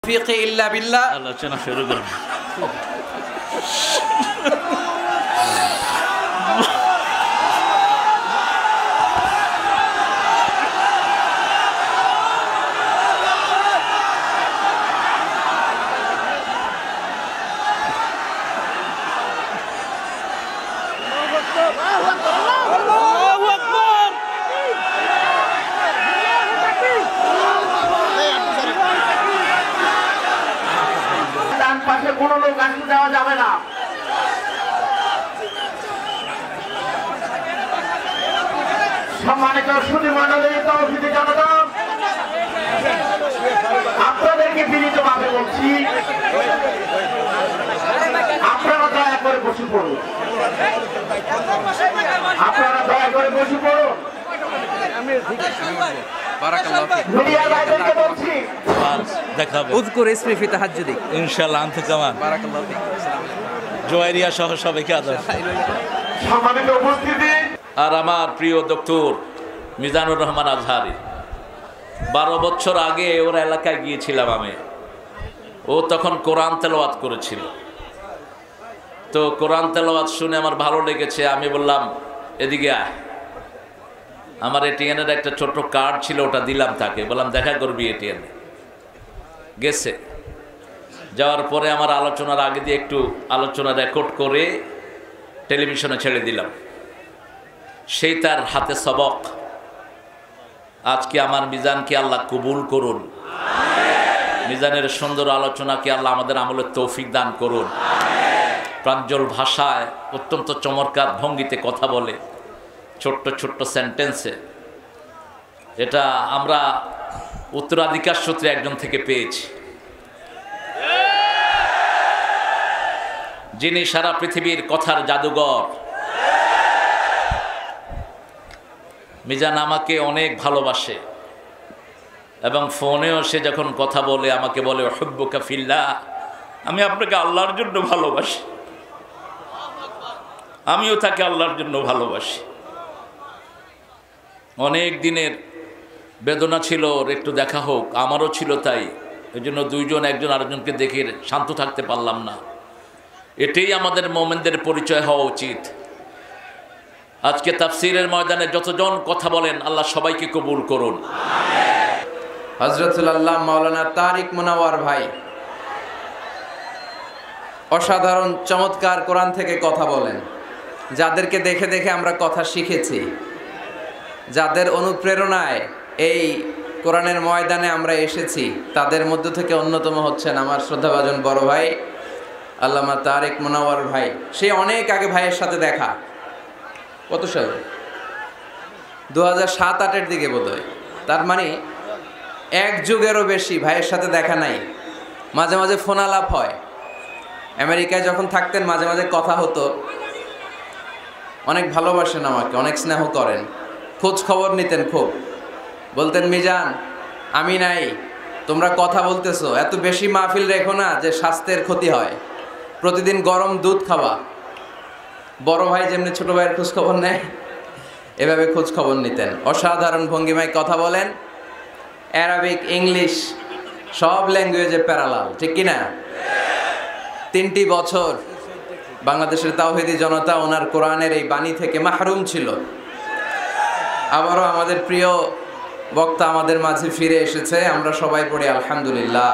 ফিকি ইল্লা বিল্লাহ। আলোচনা শুরু করুন। কোনো লোক আসতে দেওয়া যাবে না। সম্মানিত সুধীমণ্ডলী, তৌহিদি জনতা, আপনাদেরকে বিনীতভাবে বলছি, আপনারা দয়া করে বসে পড়ুন। আপনারা দয়া করে বসে পড়ুন। মিডিয়া ভাইদেরকে বলছি, দেখাবে উযকুর ইসমি ফি তাহাজ্জুদি। ইনশাআল্লাহ। আনতে কামান বারাকাল্লাহু ফিক। জোয়ারিয়া সহ সবাইকে আদর। সম্মানিত উপস্থিতি, আর আমার প্রিয় ডক্টর মিজানুর রহমান আজহারি, 12 বছর আগে ওর এলাকায় গিয়েছিলাম আমি। ও তখন কোরআন তেলাওয়াত করেছিল। তো কোরআন তেলাওয়াত শুনে আমার ভালো লেগেছে। আমি বললাম, এদিকে আয়। আমার এটিএনের একটা ছোট্ট কার্ড ছিল, ওটা দিলাম তাকে, বললাম দেখা করবি এটিএনে। গেছে। যাওয়ার পরে আমার আলোচনার আগে দিয়ে একটু আলোচনা রেকর্ড করে টেলিভিশনে ছেড়ে দিলাম। সেই তার হাতে সবক। আজকে আমার মিজানকে আল্লাহ কবুল করুন। মিজানের সুন্দর আলোচনাকে আল্লাহ আমাদের আমলের তৌফিক দান করুন। প্রাঞ্জল ভাষায় অত্যন্ত চমৎকার ভঙ্গিতে কথা বলে, ছোট্ট ছোট্ট সেন্টেন্সে। এটা আমরা উত্তরাধিকার সূত্রে একজন থেকে পেয়েছি, যিনি সারা পৃথিবীর কথার জাদুঘর। মিজান আমাকে অনেক ভালোবাসে এবং ফোনেও সে যখন কথা বলে আমাকে বলে উহিব্বুকা ফিল্লাহ, আমি আপনাকে আল্লাহর জন্য ভালোবাসি। আমিও তাকে আল্লাহর জন্য ভালোবাসি। অনেক দিনের বেদনা ছিল ওর, একটু দেখা হোক, আমারও ছিল তাই। এই জন্য দুইজন একজন আরেকজনকে দেখে শান্ত থাকতে পারলাম না। এটাই আমাদের মোমেনদের পরিচয় হওয়া উচিত। আজকে তাফসীরের ময়দানে যতজন কথা বলেন, আল্লাহ সবাইকে কবুল করুন। হযরতুল আল্লাহ মাওলানা তারিক মুনাওয়ার ভাই অসাধারণ চমৎকার কোরআন থেকে কথা বলেন। যাদেরকে দেখে দেখে আমরা কথা শিখেছি, যাদের অনুপ্রেরণায় এই কোরআনের ময়দানে আমরা এসেছি, তাদের মধ্য থেকে অন্যতম হচ্ছেন আমার শ্রদ্ধাভাজন বড় ভাই আল্লামা তারিক মুনাওয়ার ভাই। সে অনেক আগে ভাইয়ের সাথে দেখা, কত সালে, 2007-08 দিকে বোধহয়। তার মানে এক যুগেরও বেশি ভাইয়ের সাথে দেখা নাই। মাঝে মাঝে ফোন আলাপ হয়। আমেরিকায় যখন থাকতেন মাঝে মাঝে কথা হতো। অনেক ভালোবাসেন আমাকে, অনেক স্নেহ করেন, খোঁজ খবর নিতেন খুব। বলতেন, মিজান আমি নাই, তোমরা কথা বলতেছো, এত বেশি মাহফিল রেখো না যে স্বাস্থ্যের ক্ষতি হয়। প্রতিদিন গরম দুধ খাওয়া। বড় ভাই যেমনি ছোট ভাইয়ের খোঁজ খবর নেয়, এভাবে খোঁজ খবর নিতেন। অসাধারণ ভঙ্গিমায় কথা বলেন। অ্যারাবিক, ইংলিশ সব ল্যাঙ্গুয়েজে প্যারালাল, ঠিক কিনা? 3টি বছর বাংলাদেশের তাওহীদি জনতা ওনার কোরআনের এই বাণী থেকে মাহরুম ছিল। আবারও আমাদের প্রিয় বক্তা আমাদের মাঝে ফিরে এসেছে। আমরা সবাই পড়ি আলহামদুলিল্লাহ।